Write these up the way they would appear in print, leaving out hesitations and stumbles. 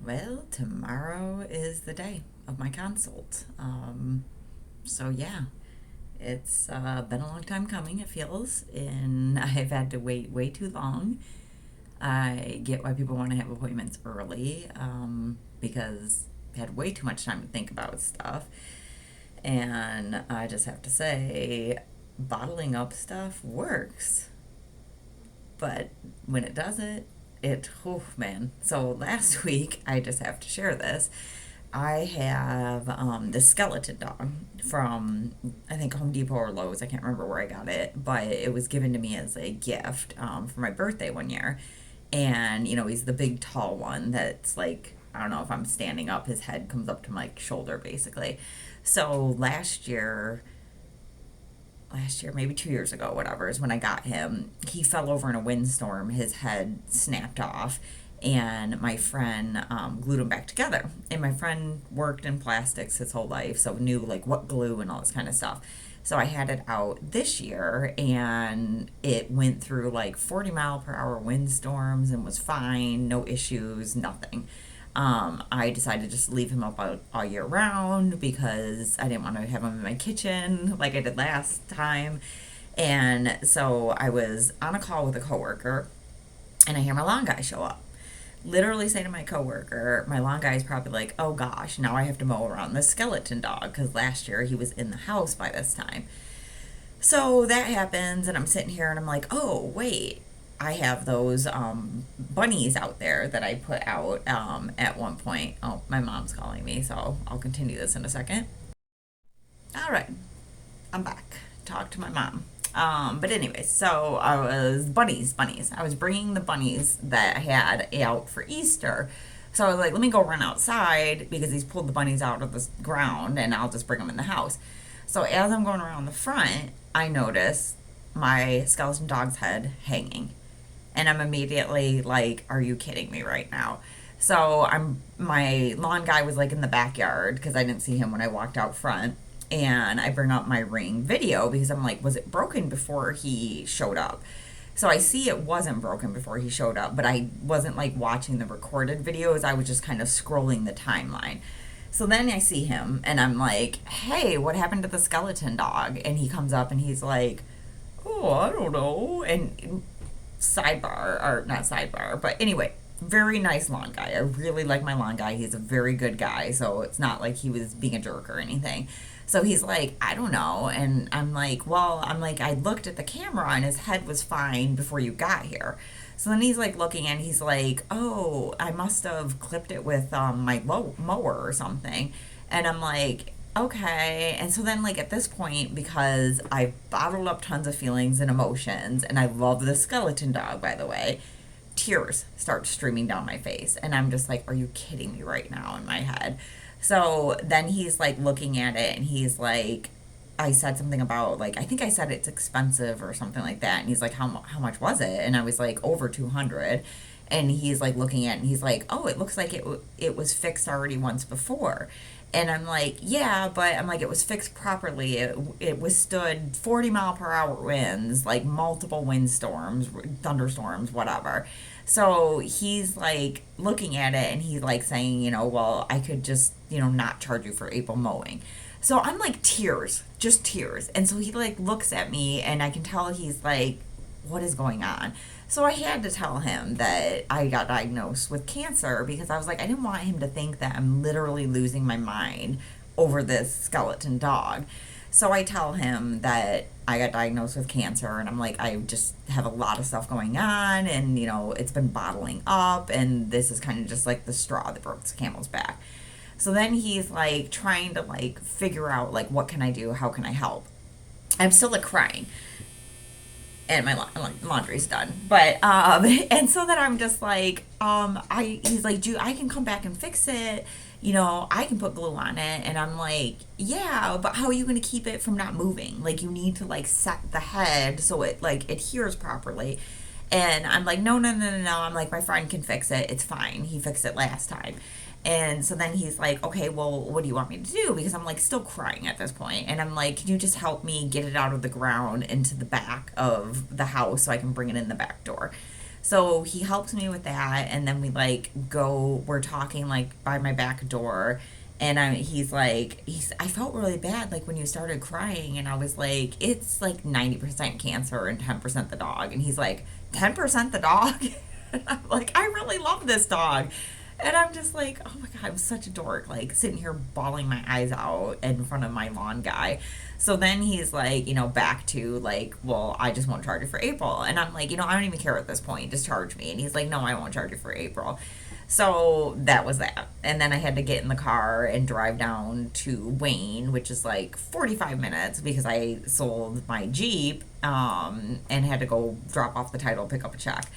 Well, tomorrow is the day of my consult. So yeah, it's been a long time coming, it feels, and I've had to wait way too long. I get why people want to have appointments early because I had way too much time to think about stuff. And I just have to say, bottling up stuff works. But when it doesn't, oh man. So last week, I just have to share this. I have the skeleton dog from, I think, Home Depot or Lowe's. I can't remember where I got it, but it was given to me as a gift for my birthday one year. And, he's the big tall one that's like, I don't know if I'm standing up, his head comes up to my shoulder basically. So last year, maybe 2 years ago, whatever, is when I got him. He fell over in a windstorm. His head snapped off, and my friend glued him back together. And my friend worked in plastics his whole life, so knew like what glue and all this kind of stuff. So I had it out this year, and it went through like 40-mile-per-hour windstorms and was fine, no issues, nothing. I decided just to leave him up all year round because I didn't want to have him in my kitchen like I did last time. And so I was on a call with a coworker, and I hear my lawn guy show up. Literally say to my coworker, my lawn guy is probably like, "Oh gosh, now I have to mow around the skeleton dog," because last year he was in the house by this time. So that happens, and I'm sitting here and I'm like, "Oh wait, I have those bunnies out there that I put out at one point." Oh, my mom's calling me, so I'll continue this in a second. All right, I'm back. Talk to my mom. But anyway, so I was bunnies. I was bringing the bunnies that I had out for Easter. So I was like, let me go run outside because he's pulled the bunnies out of the ground, and I'll just bring them in the house. So as I'm going around the front, I notice my skeleton dog's head hanging. And I'm immediately like, are you kidding me right now? So my lawn guy was like in the backyard because I didn't see him when I walked out front. And I bring up my Ring video because I'm like, was it broken before he showed up? So I see it wasn't broken before he showed up, but I wasn't like watching the recorded videos. I was just kind of scrolling the timeline. So then I see him and I'm like, hey, what happened to the skeleton dog? And he comes up and he's like, oh, I don't know. And sidebar, or not sidebar, but anyway, very nice lawn guy. I really like my lawn guy. He's a very good guy, so it's not like he was being a jerk or anything. So he's like, I don't know. And I'm like, well, I looked at the camera and his head was fine before you got here. So then he's like looking and he's like, oh, I must have clipped it with my mower or something. And I'm like, okay. And so then, like, at this point, because I've bottled up tons of feelings and emotions, and I love the skeleton dog, by the way, tears start streaming down my face. And I'm just like, are you kidding me right now in my head? So then he's like looking at it and he's like, I said something about like, I think I said it's expensive or something like that. And he's like, how much was it? And I was like, over 200. And he's like looking at it and he's like, oh, it looks like it was fixed already once before. And I'm like, yeah, but I'm like, it was fixed properly. It withstood 40-mile-per-hour winds, like multiple windstorms, thunderstorms, whatever. So he's like looking at it and he's like saying, well, I could just, not charge you for April mowing. So I'm like tears, just tears. And so he like looks at me and I can tell he's like, what is going on? So I had to tell him that I got diagnosed with cancer because I was like, I didn't want him to think that I'm literally losing my mind over this skeleton dog. So I tell him that I got diagnosed with cancer and I'm like, I just have a lot of stuff going on and, it's been bottling up and this is kind of just like the straw that broke the camel's back. So then he's like trying to like figure out like, what can I do? How can I help? I'm still like crying and my laundry's done. But and so then I'm just like, he's like, "Do I can come back and fix it? I can put glue on it." And I'm like, "Yeah, but how are you going to keep it from not moving? Like you need to like set the head so it like adheres properly." And I'm like, "No, no, no, no, no." I'm like, "My friend can fix it. It's fine. He fixed it last time." And so then he's like, okay, well, what do you want me to do? Because I'm like still crying at this point. And I'm like, can you just help me get it out of the ground into the back of the house so I can bring it in the back door? So he helps me with that, and then we like go. We're talking like by my back door, and I felt really bad like when you started crying, and I was like, it's like 90% cancer and 10% the dog, and he's like, 10% the dog. And I'm like, I really love this dog. And I'm just like, oh my God, I'm such a dork, like sitting here bawling my eyes out in front of my lawn guy. So then he's like, back to like, well, I just won't charge you for April. And I'm like, I don't even care at this point. Just charge me. And he's like, no, I won't charge you for April. So that was that. And then I had to get in the car and drive down to Wayne, which is like 45 minutes because I sold my Jeep and had to go drop off the title, pick up a check.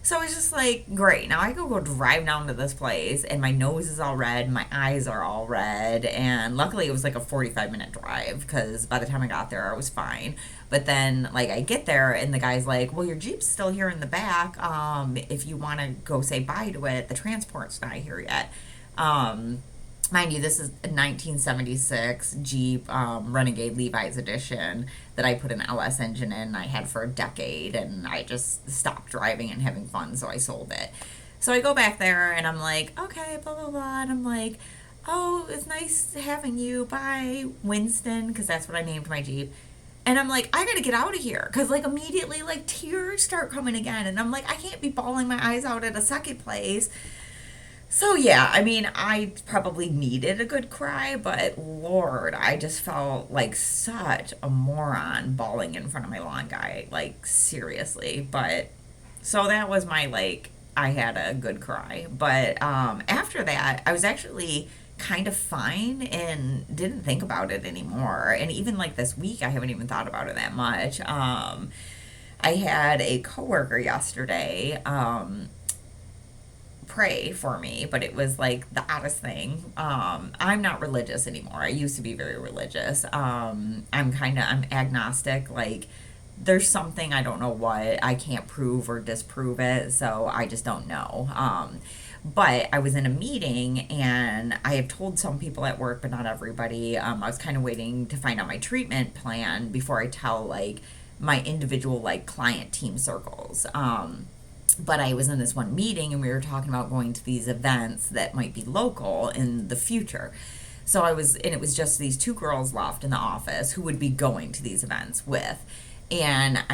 So it's just like, great. Now I go drive down to this place, and my nose is all red, my eyes are all red, and luckily it was like a 45-minute drive because by the time I got there, I was fine. But then, like, I get there, and the guy's like, well, your Jeep's still here in the back. If you want to go say bye to it, the transport's not here yet. Um, Mind you, this is a 1976 Jeep Renegade Levi's edition that I put an LS engine in. I had for a decade, and I just stopped driving and having fun, so I sold it. So I go back there, and I'm like, okay, blah, blah, blah. And I'm like, oh, it's nice having you. Bye, Winston, because that's what I named my Jeep. And I'm like, I gotta get out of here. Because, like, immediately, like, tears start coming again. And I'm like, I can't be bawling my eyes out at a second place. So yeah, I mean, I probably needed a good cry, but Lord, I just felt like such a moron bawling in front of my lawn guy, like seriously. But so that was my like I had a good cry. But after that, I was actually kind of fine and didn't think about it anymore. And even like this week, I haven't even thought about it that much. I had a coworker yesterday. Pray for me, but it was like the oddest thing. I'm not religious anymore. I used to be very religious. I'm agnostic. Like there's something I don't know what I can't prove or disprove it, so I just don't know. But I was in a meeting and I have told some people at work, but not everybody. I was kind of waiting to find out my treatment plan before I tell like my individual like client team circles. But I was in this one meeting and we were talking about going to these events that might be local in the future. So and it was just these two girls left in the office who would be going to these events with. And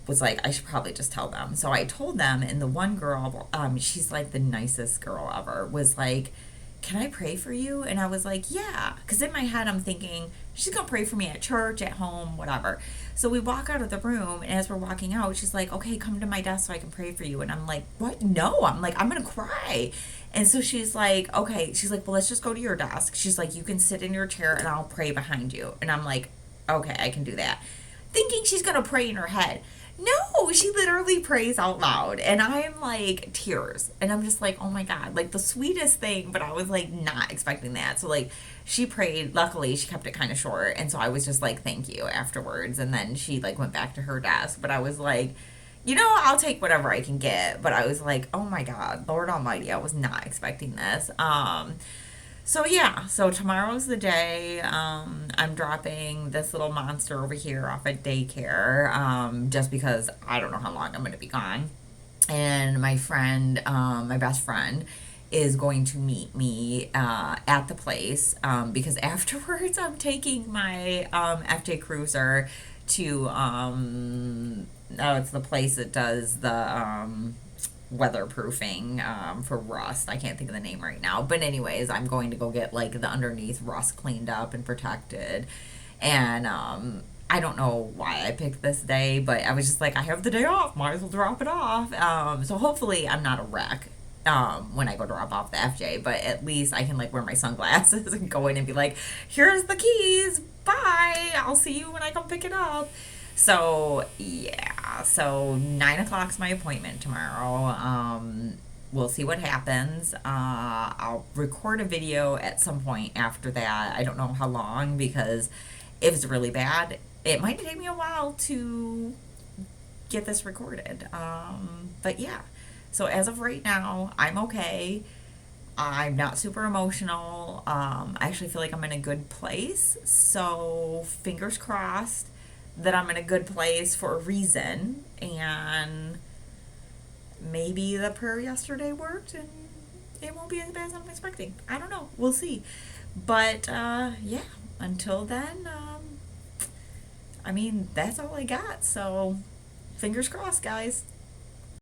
was like, I should probably just tell them. So I told them, and the one girl, she's like the nicest girl ever, was like, can I pray for you? And I was like, yeah. Because in my head, I'm thinking, she's going to pray for me at church, at home, whatever. So we walk out of the room, and as we're walking out, she's like, okay, come to my desk so I can pray for you. And I'm like, what? No. I'm like, I'm going to cry. And so she's like, okay. She's like, well, let's just go to your desk. She's like, you can sit in your chair, and I'll pray behind you. And I'm like, okay, I can do that. Thinking she's going to pray in her head. No, she literally prays out loud. And I'm like, tears. And I'm just like, oh my God, like the sweetest thing. But I was like, not expecting that. So, like, she prayed. Luckily, she kept it kind of short. And so I was just like, thank you afterwards. And then she, like, went back to her desk. But I was like, I'll take whatever I can get. But I was like, oh my God, Lord Almighty, I was not expecting this. So yeah, so tomorrow's the day. I'm dropping this little monster over here off at daycare, just because I don't know how long I'm going to be gone. And my friend, my best friend, is going to meet me at the place because afterwards I'm taking my FJ Cruiser to oh, it's the place that does the weatherproofing for rust. I can't think of the name right now. But anyways, I'm going to go get like the underneath rust cleaned up and protected. And I don't know why I picked this day, but I was just like, I have the day off, might as well drop it off. So hopefully I'm not a wreck when I go drop off the FJ, but at least I can like wear my sunglasses and go in and be like, here's the keys, bye, I'll see you when I come pick it up. So yeah, so 9 o'clock's my appointment tomorrow. We'll see what happens. I'll record a video at some point after that. I don't know how long because if it's really bad, it might take me a while to get this recorded. But yeah, so as of right now, I'm okay. I'm not super emotional. I actually feel like I'm in a good place. So fingers crossed that I'm in a good place for a reason. And maybe the prayer yesterday worked and it won't be as bad as I'm expecting. I don't know. We'll see. But yeah, until then, I mean, that's all I got. So fingers crossed, guys.